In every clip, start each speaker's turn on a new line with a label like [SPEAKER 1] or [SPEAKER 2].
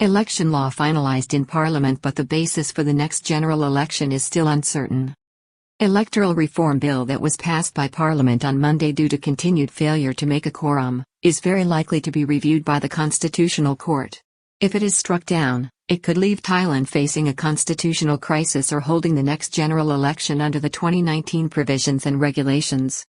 [SPEAKER 1] Election law finalized in Parliament, but the basis for the next general election is still uncertain. Electoral reform bill that was passed by Parliament on Monday due to continued failure to make a quorum, is very likely to be reviewed by the Constitutional Court. If it is struck down, it could leave Thailand facing a constitutional crisis or holding the next general election under the 2019 provisions and regulations.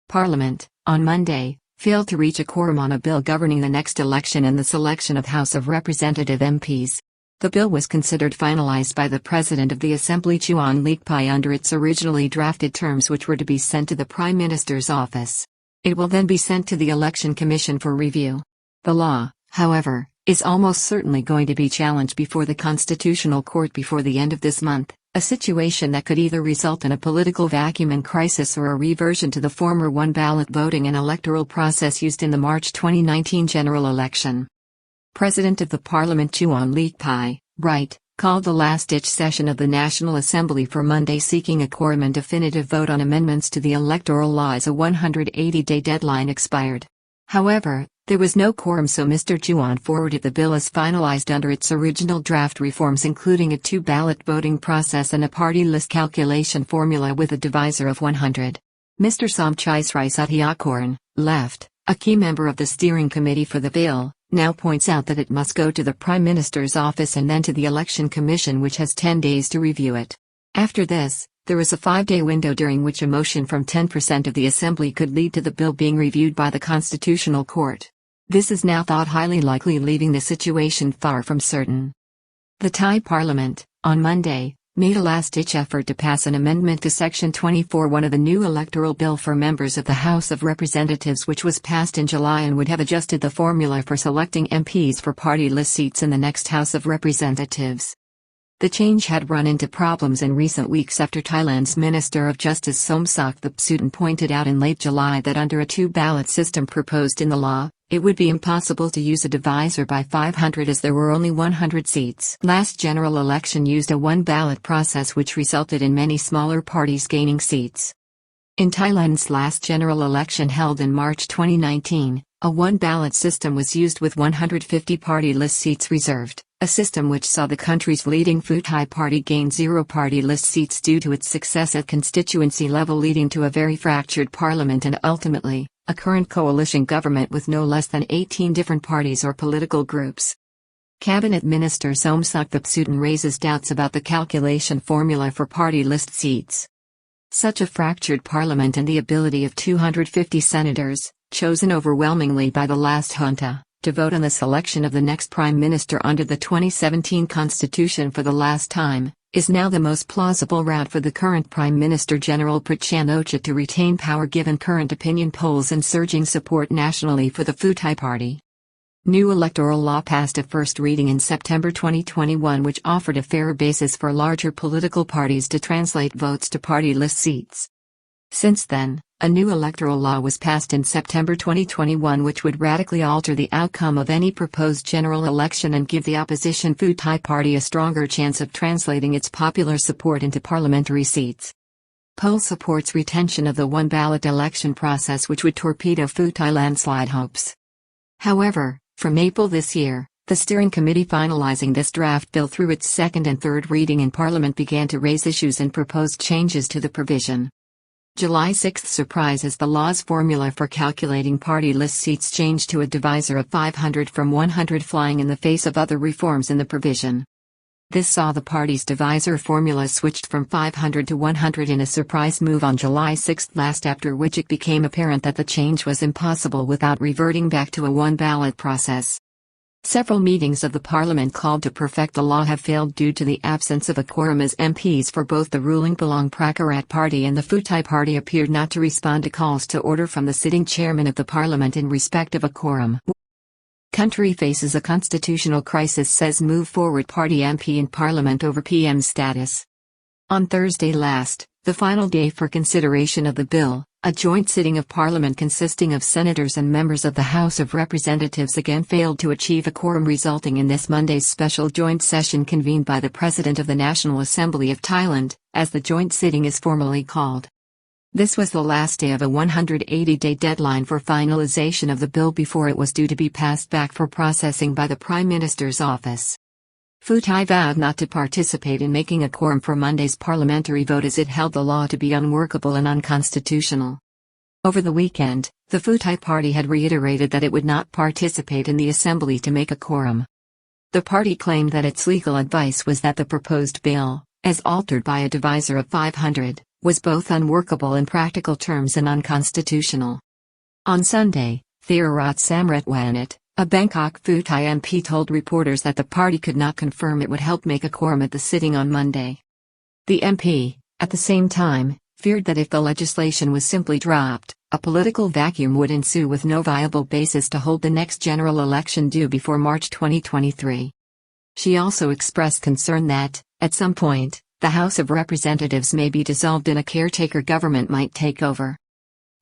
[SPEAKER 1] Parliament, on Monday, failed to reach a quorum on a bill governing the next election and the selection of House of Representative MPs. The bill was considered finalized by the President of the Assembly Chuan Leakpai under its originally drafted terms, which were to be sent to the Prime Minister's office. It will then be sent to the Election Commission for review. The law, however, is almost certainly going to be challenged before the Constitutional Court before the end of this month, a situation that could either result in a political vacuum and crisis or a reversion to the former one-ballot voting and electoral process used in the March 2019 general election. President of the Parliament Chuan Leakpai, right, called the last-ditch session of the National Assembly for Monday seeking a quorum and definitive vote on amendments to the electoral law as a 180-day deadline expired. However, there was no quorum, so Mr. Chuan forwarded the bill as finalized under its original draft reforms, including a two-ballot voting process and a party list calculation formula with a divisor of 100. Mr. Somchai Satiakorn, left, a key member of the steering committee for the bill, now points out that it must go to the Prime Minister's office and then to the Election Commission, which has 10 days to review it. After this, there is a 5-day window during which a motion from 10% of the Assembly could lead to the bill being reviewed by the Constitutional Court. This is now thought highly likely, leaving the situation far from certain. The Thai Parliament, on Monday, made a last-ditch effort to pass an amendment to Section 24(1) of the new electoral bill for members of the House of Representatives, which was passed in July and would have adjusted the formula for selecting MPs for party list seats in the next House of Representatives. The change had run into problems in recent weeks after Thailand's Minister of Justice Somsak Thepsutin pointed out in late July that under a two-ballot system proposed in the law, it would be impossible to use a divisor by 500 as there were only 100 seats. Last general election used a one-ballot process, which resulted in many smaller parties gaining seats. In Thailand's last general election held in March 2019, a one-ballot system was used with 150 party list seats reserved, a system which saw the country's leading Pheu Thai party gain 0 party list seats due to its success at constituency level, leading to a very fractured parliament and ultimately, a current coalition government with no less than 18 different parties or political groups. Cabinet Minister Somsak Thepsutin raises doubts about the calculation formula for party list seats. Such a fractured parliament and the ability of 250 senators, chosen overwhelmingly by the last junta, to vote on the selection of the next prime minister under the 2017 constitution for the last time, is now the most plausible route for the current Prime Minister General Prachand Ocha to retain power, given current opinion polls and surging support nationally for the Pheu Thai party. New electoral law passed a first reading in September 2021, which offered a fairer basis for larger political parties to translate votes to party list seats. Since then, a new electoral law was passed in September 2021 which would radically alter the outcome of any proposed general election and give the opposition Pheu Thai party a stronger chance of translating its popular support into parliamentary seats. Poll supports retention of the one-ballot election process, which would torpedo Pheu Thai landslide hopes. However, from April this year, the steering committee finalizing this draft bill through its second and third reading in Parliament began to raise issues and proposed changes to the provision. July 6 surprise as the law's formula for calculating party list seats changed to a divisor of 500 from 100, flying in the face of other reforms in the provision. This saw the party's divisor formula switched from 500 to 100 in a surprise move on July 6 last, after which it became apparent that the change was impossible without reverting back to a one-ballot process. Several meetings of the Parliament called to perfect the law have failed due to the absence of a quorum, as MPs for both the ruling Palang Prakarat party and the Pheu Thai party appeared not to respond to calls to order from the sitting chairman of the Parliament in respect of a quorum. Country faces a constitutional crisis, says Move Forward Party MP in Parliament over PM status. On Thursday last, the final day for consideration of the bill, a joint sitting of Parliament consisting of senators and members of the House of Representatives again failed to achieve a quorum, resulting in this Monday's special joint session convened by the President of the National Assembly of Thailand, as the joint sitting is formally called. This was the last day of a 180-day deadline for finalization of the bill before it was due to be passed back for processing by the Prime Minister's office. Pheu Thai vowed not to participate in making a quorum for Monday's parliamentary vote as it held the law to be unworkable and unconstitutional. Over the weekend, the Pheu Thai party had reiterated that it would not participate in the assembly to make a quorum. The party claimed that its legal advice was that the proposed bill, as altered by a divisor of 500, was both unworkable in practical terms and unconstitutional. On Sunday, Theorat Samratwanat, a Bangkok Pheu Thai MP, told reporters that the party could not confirm it would help make a quorum at the sitting on Monday. The MP, at the same time, feared that if the legislation was simply dropped, a political vacuum would ensue with no viable basis to hold the next general election due before March 2023. She also expressed concern that, at some point, the House of Representatives may be dissolved and a caretaker government might take over.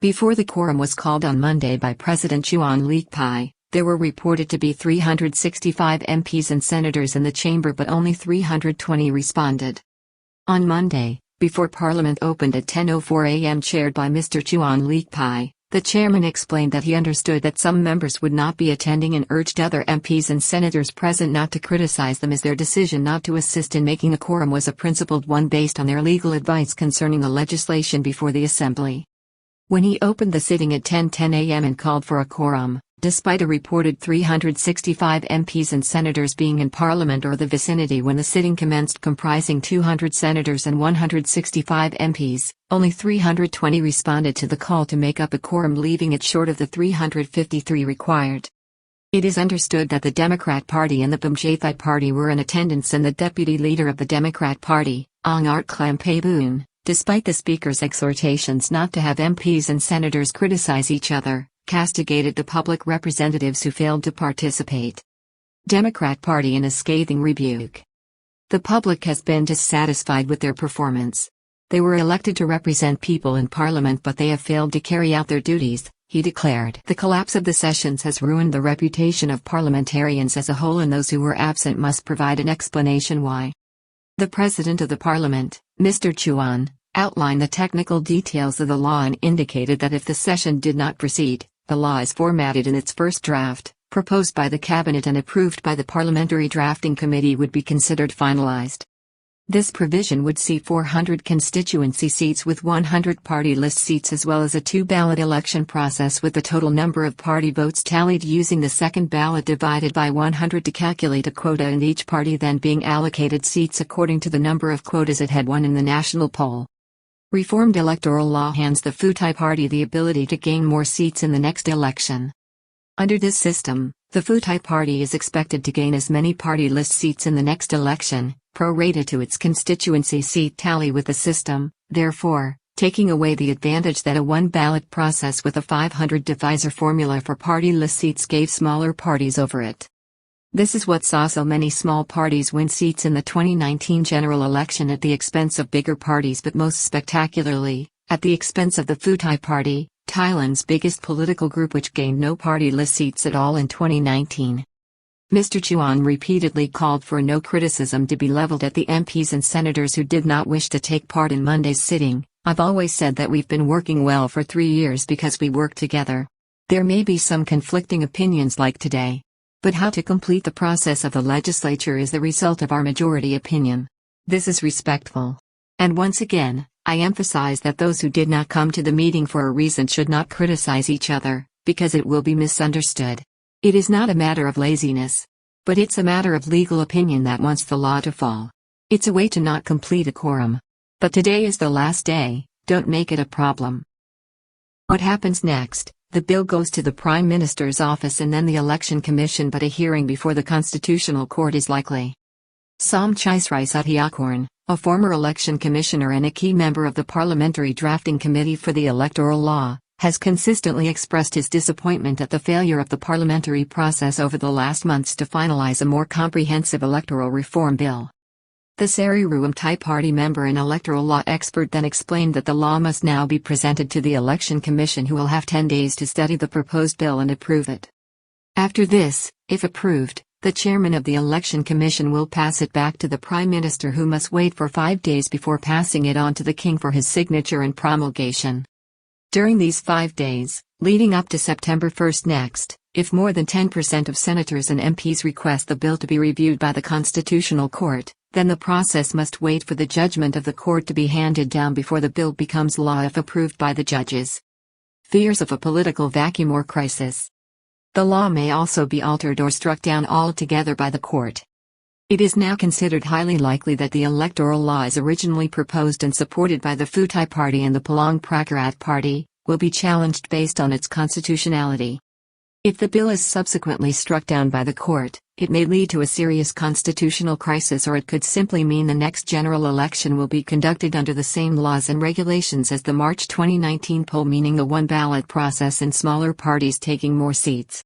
[SPEAKER 1] Before the quorum was called on Monday by President Chuan Lik-pai, there were reported to be 365 MPs and senators in the chamber, but only 320 responded. On Monday, before Parliament opened at 10:04 a.m. chaired by Mr. Chuan Lik-pai, the chairman explained that he understood that some members would not be attending and urged other MPs and senators present not to criticize them, as their decision not to assist in making a quorum was a principled one based on their legal advice concerning the legislation before the assembly. When he opened the sitting at 10:10 a.m. and called for a quorum, despite a reported 365 MPs and senators being in Parliament or the vicinity when the sitting commenced, comprising 200 senators and 165 MPs, only 320 responded to the call to make up a quorum, leaving it short of the 353 required. It is understood that the Democrat Party and the Bamjathai Party were in attendance, and the deputy leader of the Democrat Party, Ong Art Klampabun, despite the Speaker's exhortations not to have MPs and senators criticize each other, castigated the public representatives who failed to participate. Democrat Party in a scathing rebuke. The public has been dissatisfied with their performance. They were elected to represent people in Parliament, but they have failed to carry out their duties, he declared. The collapse of the sessions has ruined the reputation of parliamentarians as a whole, and those who were absent must provide an explanation why. The President of the Parliament, Mr. Chuan, outlined the technical details of the law and indicated that if the session did not proceed, the law is formatted in its first draft, proposed by the Cabinet and approved by the Parliamentary Drafting Committee, would be considered finalised. This provision would see 400 constituency seats with 100 party list seats, as well as a two-ballot election process with the total number of party votes tallied using the second ballot divided by 100 to calculate a quota, and each party then being allocated seats according to the number of quotas it had won in the national poll. Reformed electoral law hands the Pheu Thai party the ability to gain more seats in the next election. Under this system, the Pheu Thai party is expected to gain as many party list seats in the next election, pro-rata to its constituency seat tally with the system, therefore, taking away the advantage that a one-ballot process with a 500 divisor formula for party list seats gave smaller parties over it. This is what saw so many small parties win seats in the 2019 general election at the expense of bigger parties, but most spectacularly, at the expense of the Pheu Thai party, Thailand's biggest political group, which gained no party list seats at all in 2019. Mr. Chuan repeatedly called for no criticism to be leveled at the MPs and senators who did not wish to take part in Monday's sitting. "I've always said that we've been working well for 3 years because we work together. There may be some conflicting opinions like today. But how to complete the process of the legislature is the result of our majority opinion. This is respectful. And once again, I emphasize that those who did not come to the meeting for a reason should not criticize each other, because it will be misunderstood. It is not a matter of laziness. But it's a matter of legal opinion that wants the law to fall. It's a way to not complete a quorum. But today is the last day, don't make it a problem." What happens next? The bill goes to the Prime Minister's office and then the Election Commission, but a hearing before the Constitutional Court is likely. Somchai Satyakorn, a former election commissioner and a key member of the Parliamentary Drafting Committee for the Electoral Law, has consistently expressed his disappointment at the failure of the parliamentary process over the last months to finalize a more comprehensive electoral reform bill. The Sariruam Thai party member and electoral law expert then explained that the law must now be presented to the Election Commission, who will have 10 days to study the proposed bill and approve it. After this, if approved, the chairman of the Election Commission will pass it back to the Prime Minister, who must wait for 5 days before passing it on to the King for his signature and promulgation. During these 5 days, leading up to September 1st next, if more than 10% of senators and MPs request the bill to be reviewed by the Constitutional Court, then the process must wait for the judgment of the court to be handed down before the bill becomes law if approved by the judges. Fears of a political vacuum or crisis. The law may also be altered or struck down altogether by the court. It is now considered highly likely that the electoral law as originally proposed and supported by the Pheu Thai Party and the Palang Prakarat Party, will be challenged based on its constitutionality. If the bill is subsequently struck down by the court, it may lead to a serious constitutional crisis, or it could simply mean the next general election will be conducted under the same laws and regulations as the March 2019 poll, meaning a one-ballot process and smaller parties taking more seats.